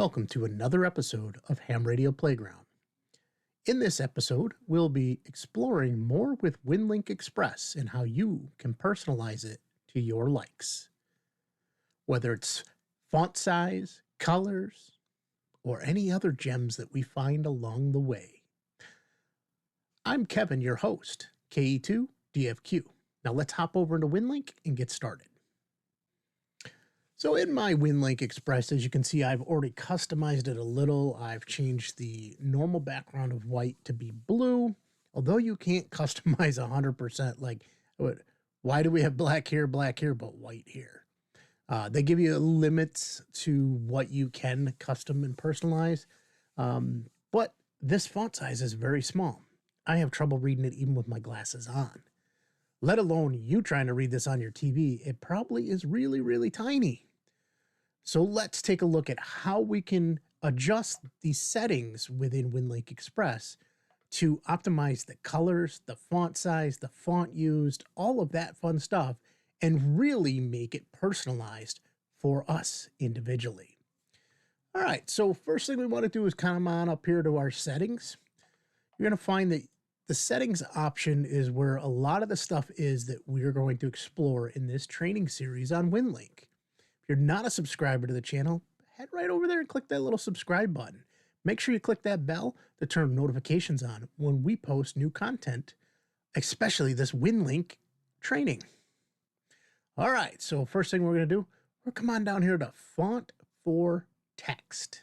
Welcome to another episode of Ham Radio Playground. In this episode, we'll be exploring more with Winlink Express and how you can personalize it to your likes. Whether it's font size, colors, or any other gems that we find along the way. I'm Kevin, your host, KE2DFQ. Now let's hop over into Winlink and get started. So in my Winlink Express, as you can see, I've already customized it a little. I've changed the normal background of white to be blue, although you can't customize 100%. Like, why do we have black here, but white here? They give you limits to what you can custom and personalize, but this font size is very small. I have trouble reading it even with my glasses on, let alone you trying to read this on your TV. It probably is really, really tiny. So let's take a look at how we can adjust the settings within Winlink Express to optimize the colors, the font size, the font used, all of that fun stuff, and really make it personalized for us individually. All right, so first thing we want to do is come on up here to our settings. You're going to find that the settings option is where a lot of the stuff is that we're going to explore in this training series on Winlink. If you're not a subscriber to the channel, head right over there and click that little subscribe button. Make sure you click that bell to turn notifications on when we post new content, especially this Winlink training. All right, so first thing we're going to do, we're come on down here to font for text.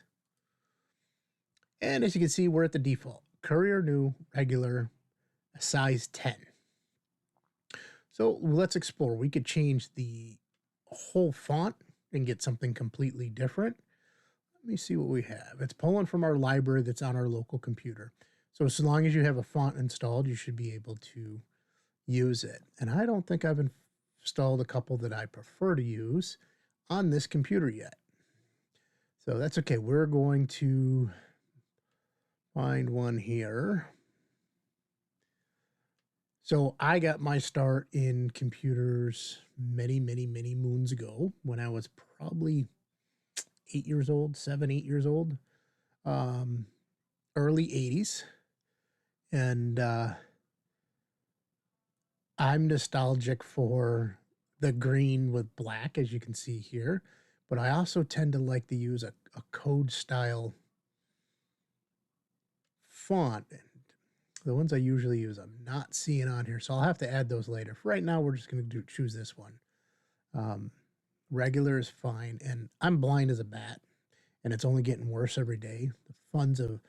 And as you can see, we're at the default, Courier New, regular, size 10. So let's explore. We could change the whole font and get something completely different. Let me see what we have. It's pulling from our library that's on our local computer. So as long as you have a font installed, you should be able to use it. And I don't think I've installed a couple that I prefer to use on this computer yet. So that's okay. We're going to find one here. So I got my start in computers many moons ago when I was probably 8 years old, 7, 8 years old, early 80s. And I'm nostalgic for the green with black, as you can see here. But I also tend to like to use a code style font. The ones I usually use, I'm not seeing on here, so I'll have to add those later. For right now, we're just going to choose this one. Regular is fine, and I'm blind as a bat, and it's only getting worse every day. The funs of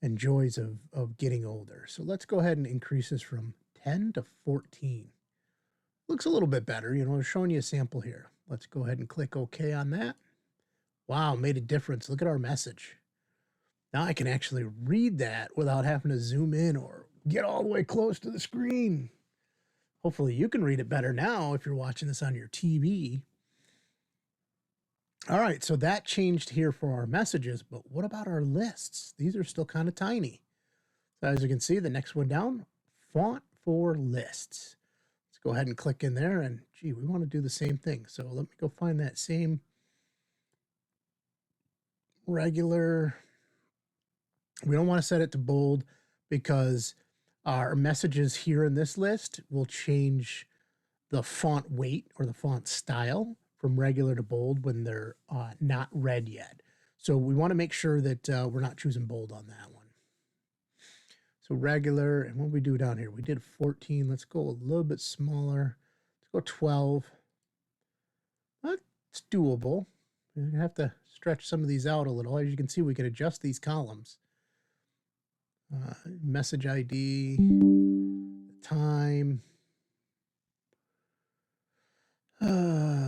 and joys of getting older. So let's go ahead and increase this from 10 to 14. Looks a little bit better. You know, I'm showing you a sample here. Let's go ahead and click OK on that. Wow, made a difference. Look at our message. Now I can actually read that without having to zoom in or get all the way close to the screen. Hopefully you can read it better now if you're watching this on your TV. All right, so that changed here for our messages, but what about our lists? These are still kind of tiny. So as you can see, the next one down, font for lists. Let's go ahead and click in there, and gee, we want to do the same thing. So let me go find that same regular. We don't want to set it to bold because our messages here in this list will change the font weight or the font style from regular to bold when they're not read yet. So we want to make sure that we're not choosing bold on that one. So regular, and what we do down here, we did 14. Let's go a little bit smaller. Let's go 12. That's doable. We're going to have to stretch some of these out a little. As you can see, we can adjust these columns. Message ID, time,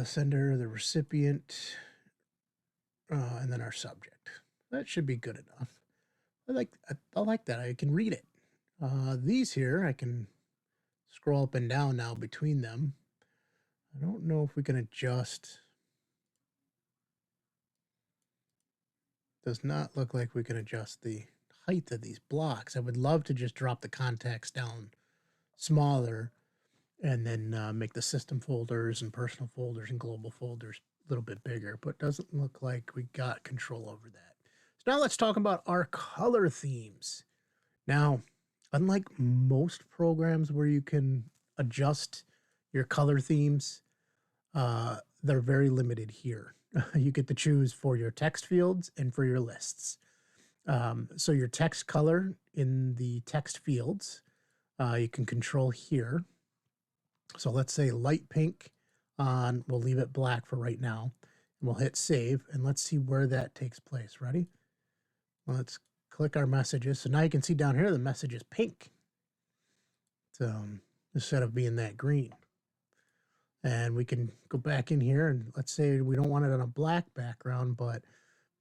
sender, the recipient, and then our subject. That should be good enough. I like that. I can read it. These here, I can scroll up and down now between them. I don't know if we can adjust. Does not look like we can adjust the height of these blocks. I would love to just drop the context down smaller and then make the system folders and personal folders and global folders a little bit bigger, but it doesn't look like we got control over that. Now let's talk about our color themes. Now, unlike most programs where you can adjust your color themes, they're very limited here. You get to choose for your text fields and for your lists. So your text color in the text fields, you can control here. So let's say light pink on, we'll leave it black for right now. And we'll hit save and let's see where that takes place. Ready? Let's click our messages. So now you can see down here, the message is pink. So instead of being that green. And we can go back in here and let's say we don't want it on a black background, but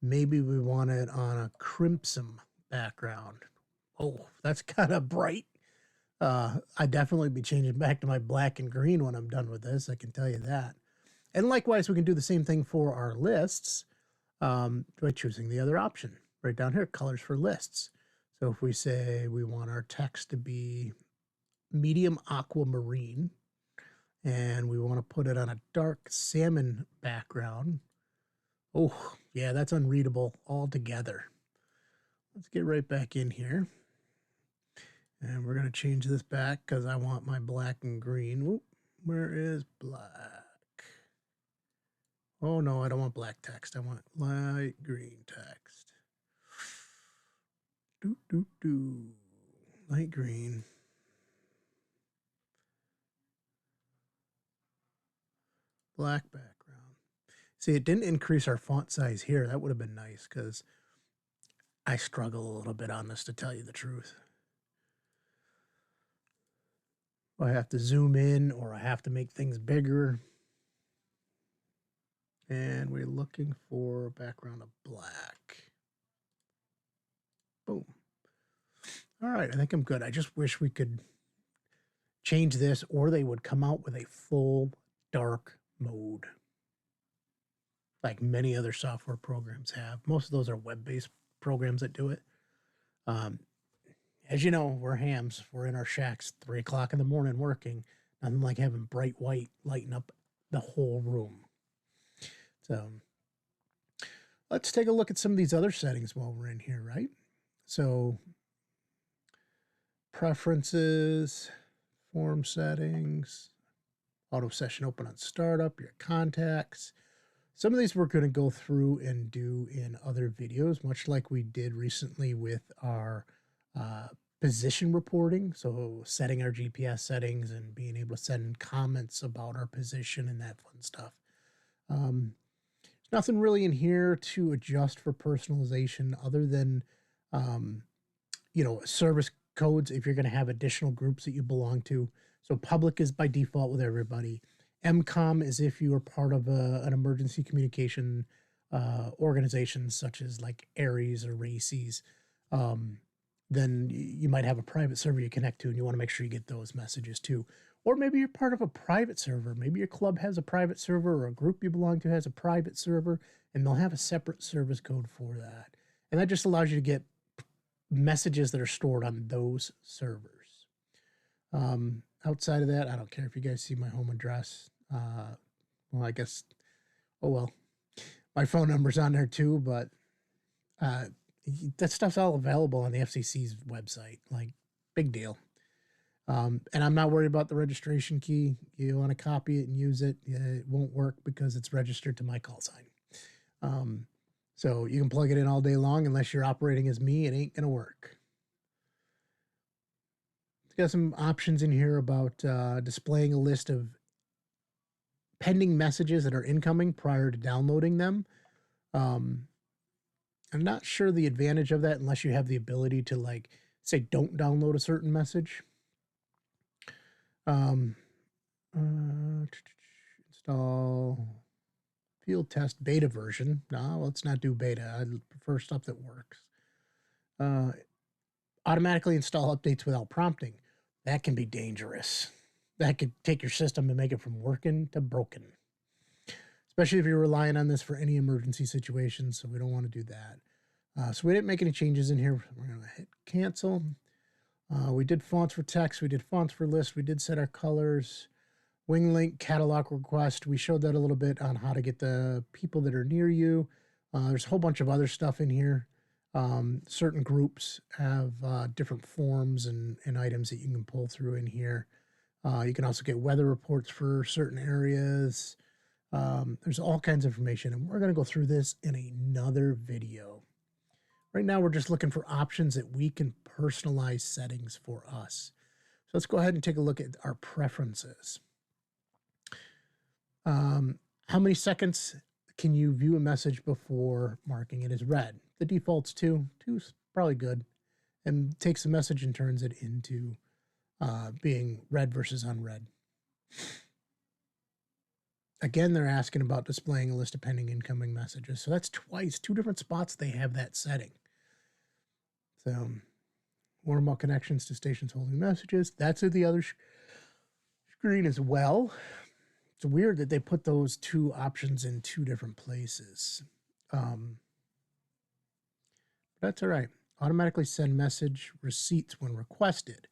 maybe we want it on a crimson background. Oh, that's kind of bright. I'd definitely be changing back to my black and green when I'm done with this. I can tell you that. And likewise, we can do the same thing for our lists by choosing the other option right down here, colors for lists. So if we say we want our text to be medium aquamarine and we want to put it on a dark salmon background. Oh, yeah, that's unreadable altogether. Let's get right back in here. And we're going to change this back because I want my black and green. Oop, where is black? Oh, no, I don't want black text. I want light green text. Light green. Black background. See, it didn't increase our font size here. That would have been nice because I struggle a little bit on this, to tell you the truth. I have to zoom in or I have to make things bigger. And we're looking for a background of black. Boom. All right, I think I'm good. I just wish we could change this or they would come out with a full dark mode like many other software programs have. Most of those are web-based programs that do it. As you know, we're hams. We're in our shacks 3 o'clock in the morning working. Nothing like having bright white lighting up the whole room. So let's take a look at some of these other settings while we're in here, right? So preferences, form settings, auto session open on startup, your contacts. Some of these we're going to go through and do in other videos, much like we did recently with our position reporting. So setting our GPS settings and being able to send comments about our position and that fun stuff. There's nothing really in here to adjust for personalization other than, service codes if you're going to have additional groups that you belong to. So public is by default with everybody. MCOM is if you are part of an emergency communication organization such as like Aries or RACES. Then you might have a private server you connect to and you want to make sure you get those messages too. Or maybe you're part of a private server. Maybe your club has a private server or a group you belong to has a private server and they'll have a separate service code for that. And that just allows you to get messages that are stored on those servers. Outside of that, I don't care if you guys see my home address. Well, I guess, oh well, my phone number's on there too, but that stuff's all available on the FCC's website. Like, big deal. And I'm not worried about the registration key. You want to copy it and use it, it won't work because it's registered to my call sign. So you can plug it in all day long. Unless you're operating as me, it ain't going to work. It's got some options in here about displaying a list of pending messages that are incoming prior to downloading them. I'm not sure the advantage of that unless you have the ability to, like, say, don't download a certain message. Install field test beta version. No, let's not do beta. I prefer stuff that works. Automatically install updates without prompting. That can be dangerous. That could take your system and make it from working to broken. Especially if you're relying on this for any emergency situations, so we don't want to do that. So we didn't make any changes in here. We're going to hit cancel. We did fonts for text. We did fonts for lists. We did set our colors. Winlink catalog request. We showed that a little bit on how to get the people that are near you. There's a whole bunch of other stuff in here. Certain groups have different forms and items that you can pull through in here. You can also get weather reports for certain areas. There's all kinds of information, and we're going to go through this in another video. Right now, we're just looking for options that we can personalize settings for us. So let's go ahead and take a look at our preferences. How many seconds can you view a message before marking it as read? The default's 2. 2's probably good. And takes the message and turns it into being read versus unread. Again, they're asking about displaying a list of pending incoming messages. So that's twice, 2 different spots they have that setting. So, more about connections to stations holding messages. That's at the other screen as well. It's weird that they put those 2 options in 2 different places. That's all right. Automatically send message receipts when requested.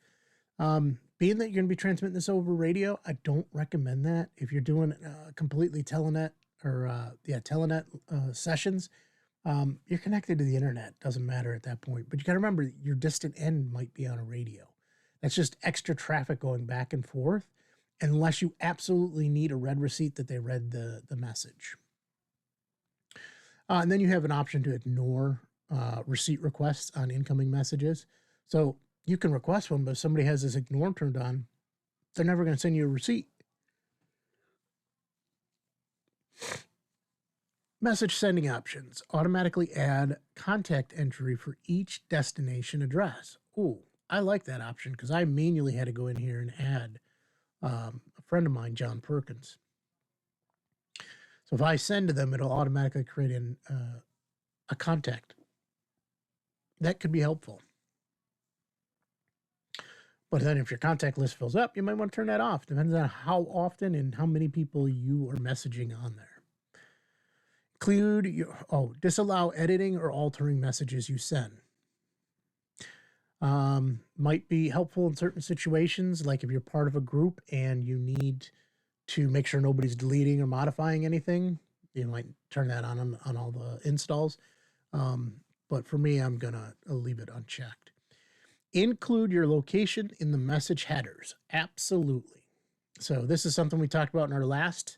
Being that you're going to be transmitting this over radio, I don't recommend that. If you're doing completely telenet or telenet sessions, you're connected to the internet. Doesn't matter at that point. But you got to remember, your distant end might be on a radio. That's just extra traffic going back and forth, unless you absolutely need a read receipt that they read the message. And then you have an option to ignore receipt requests on incoming messages. So you can request one, but if somebody has this ignore turned on, they're never going to send you a receipt. Message sending options. Automatically add contact entry for each destination address. Oh, I like that option because I manually had to go in here and add a friend of mine, John Perkins. So if I send to them, it'll automatically create a contact. That could be helpful. But then if your contact list fills up, you might want to turn that off. Depends on how often and how many people you are messaging on there. Disallow editing or altering messages you send. Might be helpful in certain situations, like if you're part of a group and you need to make sure nobody's deleting or modifying anything. You might turn that on all the installs. But for me, I'm going to leave it unchecked. Include your location in the message headers. Absolutely. So this is something we talked about in our last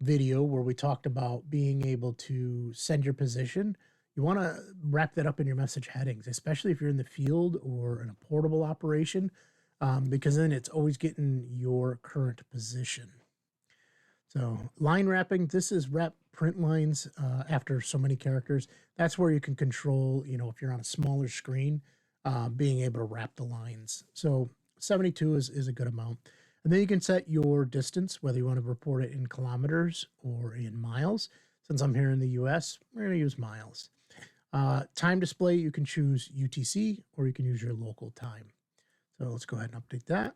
video where we talked about being able to send your position. You want to wrap that up in your message headings, especially if you're in the field or in a portable operation, because then it's always getting your current position. So line wrapping, this is wrap print lines after so many characters. That's where you can control, if you're on a smaller screen, being able to wrap the lines. So 72 is a good amount. And then you can set your distance, whether you want to report it in kilometers or in miles. Since I'm here in the US, we're going to use miles. Time display, you can choose UTC or you can use your local time. So let's go ahead and update that.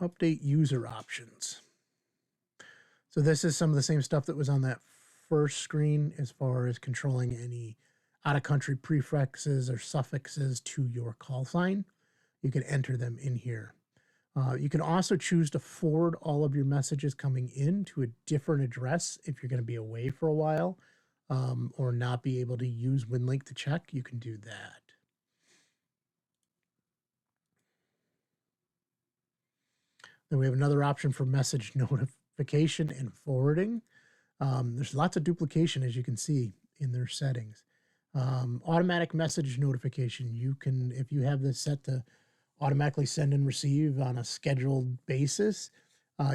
Update user options. So this is some of the same stuff that was on that first screen as far as controlling any out-of-country prefixes or suffixes to your call sign. You can enter them in here. You can also choose to forward all of your messages coming in to a different address if you're going to be away for a while or not be able to use Winlink to check. You can do that. Then we have another option for message notification and forwarding. There's lots of duplication, as you can see in their settings. Automatic message notification. You can, if you have this set to automatically send and receive on a scheduled basis,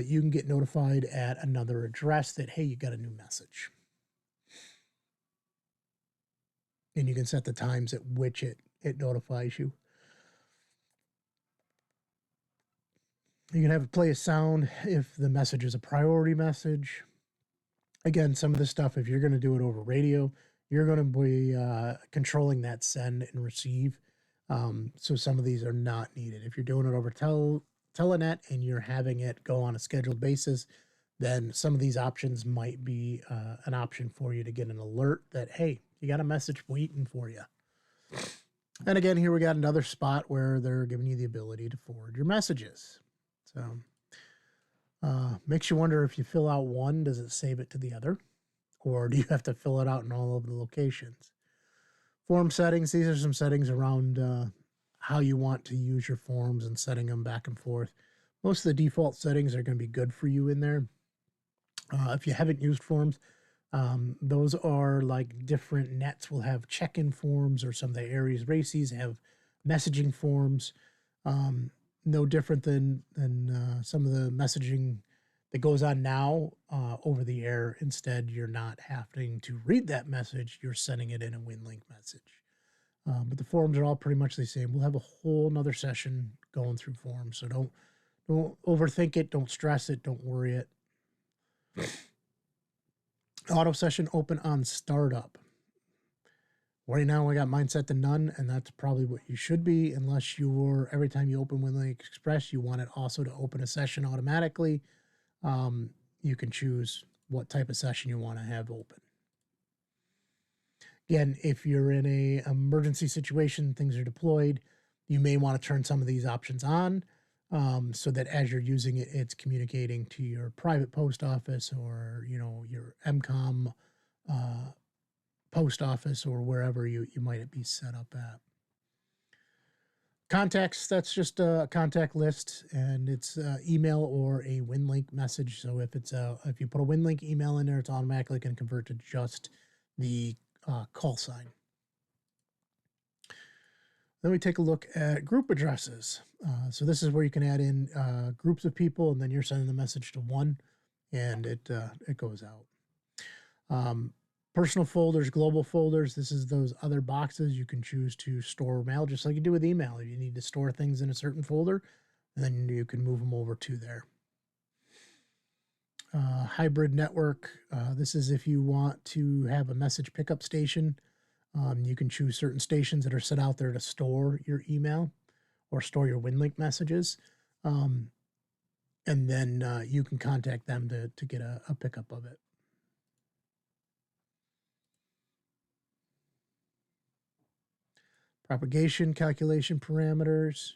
you can get notified at another address that, hey, you got a new message. And you can set the times at which it notifies you. You can have it play a sound if the message is a priority message. Again, some of the stuff, if you're going to do it over radio, you're going to be controlling that send and receive. So some of these are not needed. If you're doing it over telenet and you're having it go on a scheduled basis, then some of these options might be an option for you to get an alert that, hey, you got a message waiting for you. And again, here we got another spot where they're giving you the ability to forward your messages. So makes you wonder if you fill out one, does it save it to the other? or do you have to fill it out in all of the locations? Form settings, these are some settings around how you want to use your forms and setting them back and forth. Most of the default settings are going to be good for you in there. If you haven't used forms, those are like different nets will have check-in forms, or some of the Aries races have messaging forms. No different than some of the messaging that goes on now over the air. Instead, you're not having to read that message; you're sending it in a Winlink message. But the forms are all pretty much the same. We'll have a whole nother session going through forms, so don't overthink it, don't stress it, don't worry it. Auto session open on startup. Right now, I got mine set to none, and that's probably what you should be, unless you're every time you open Winlink Express, you want it also to open a session automatically. You can choose what type of session you want to have open. Again, if you're in a emergency situation, things are deployed, you may want to turn some of these options on, so that as you're using it, it's communicating to your private post office, or your MCOM post office, or wherever you might be set up at. Contacts, that's just a contact list, and it's email or a Winlink message. So if you put a Winlink email in there, it's automatically going to convert to just the call sign. Then we take a look at group addresses. So this is where you can add in groups of people, and then you're sending the message to one, and it goes out. Personal folders, global folders, this is those other boxes you can choose to store mail, just like you do with email. If you need to store things in a certain folder, and then you can move them over to there. Hybrid network, this is if you want to have a message pickup station. You can choose certain stations that are set out there to store your email or store your Winlink messages. And then you can contact them to get a pickup of it. Propagation calculation parameters,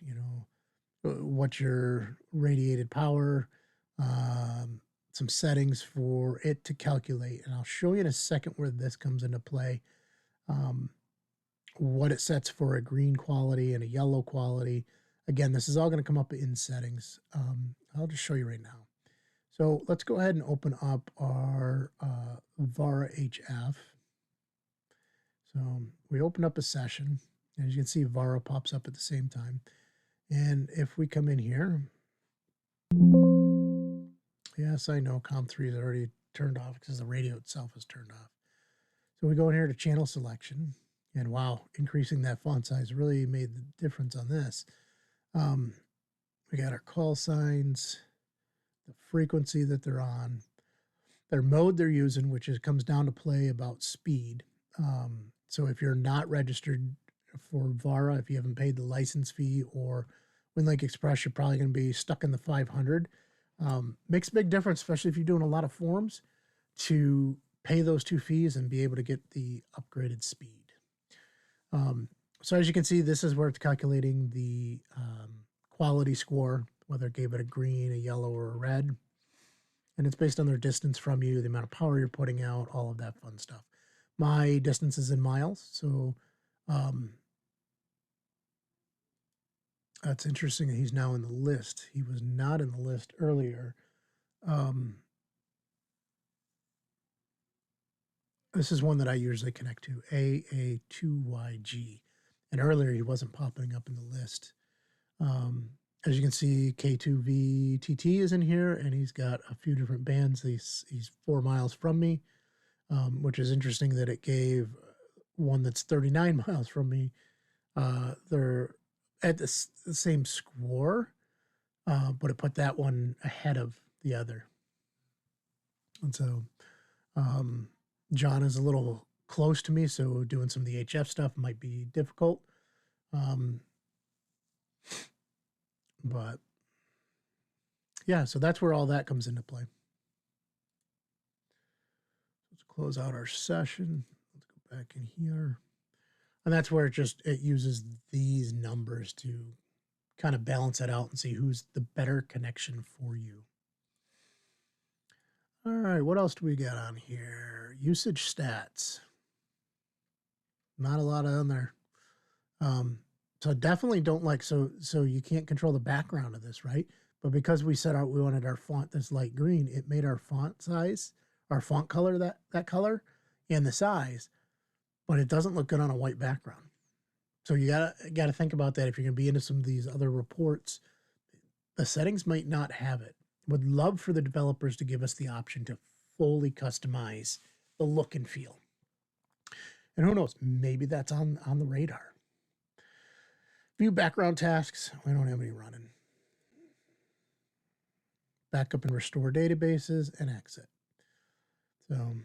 what's your radiated power, some settings for it to calculate. And I'll show you in a second where this comes into play. What it sets for a green quality and a yellow quality. Again, this is all going to come up in settings. I'll just show you right now. So let's go ahead and open up our Vara HF. So we open up a session. As you can see, Vara pops up at the same time. And if we come in here, yes, I know COM3 is already turned off because the radio itself is turned off. So we go in here to channel selection. And wow, increasing that font size really made the difference on this. We got our call signs, the frequency that they're on, their mode they're using, which comes down to play about speed. So if you're not registered for Vara, if you haven't paid the license fee or Winlink Express, you're probably going to be stuck in the 500. Makes a big difference, especially if you're doing a lot of forms, to pay those two fees and be able to get the upgraded speed. So as you can see, this is where it's calculating the quality score, whether it gave it a green, a yellow, or a red. And it's based on their distance from you, the amount of power you're putting out, all of that fun stuff. My distance is in miles, so that's interesting that he's now in the list. He was not in the list earlier. This is one that I usually connect to, AA2YG. And earlier he wasn't popping up in the list. As you can see, K2VTT is in here, and he's got a few different bands. He's 4 miles from me, which is interesting that it gave one that's 39 miles from me. They're at the same score, but it put that one ahead of the other. And so John is a little close to me, so doing some of the HF stuff might be difficult. But yeah, so that's where all that comes into play. Let's close out our session. Let's go back in here. And that's where it uses these numbers to kind of balance it out and see who's the better connection for you. All right, what else do we got on here? Usage stats. Not a lot on there. So definitely don't like, so you can't control the background of this, right? But because we set out, we wanted our font this light green, it made our font size, our font color, that color and the size, but it doesn't look good on a white background. So you gotta think about that. If you're gonna be into some of these other reports, the settings might not have it. Would love for the developers to give us the option to fully customize the look and feel. And who knows, maybe that's on the radar. View background tasks. We don't have any running. Backup and restore databases and exit. So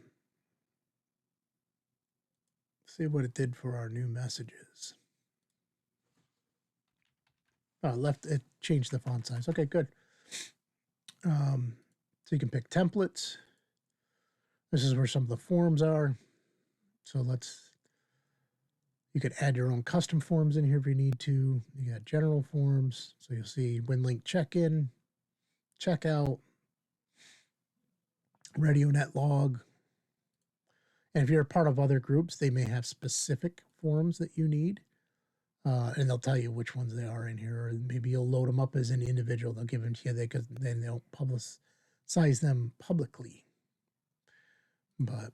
see what it did for our new messages. Oh, it changed the font size. Okay, good. So you can pick templates. This is where some of the forms are. So you could add your own custom forms in here if you need to. You got general forms. So you'll see Winlink check-in, checkout, RadioNet log. And if you're a part of other groups, they may have specific forms that you need. And they'll tell you which ones they are in here, or maybe you'll load them up as an individual. They'll give them to you because then they'll publicize them publicly. But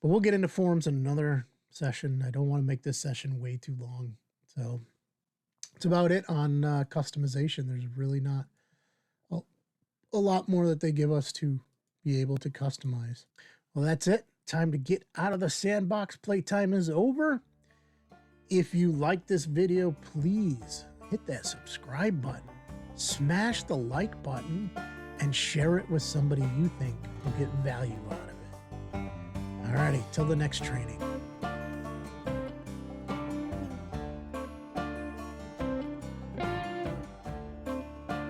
we'll get into forms in another session. I don't want to make this session way too long. So that's about it on customization. There's really not a lot more that they give us to be able to customize. Well, that's it. Time to get out of the sandbox. Playtime is over. If you like this video, please hit that subscribe button, smash the like button, and share it with somebody you think will get value out of it. Alrighty, till the next training.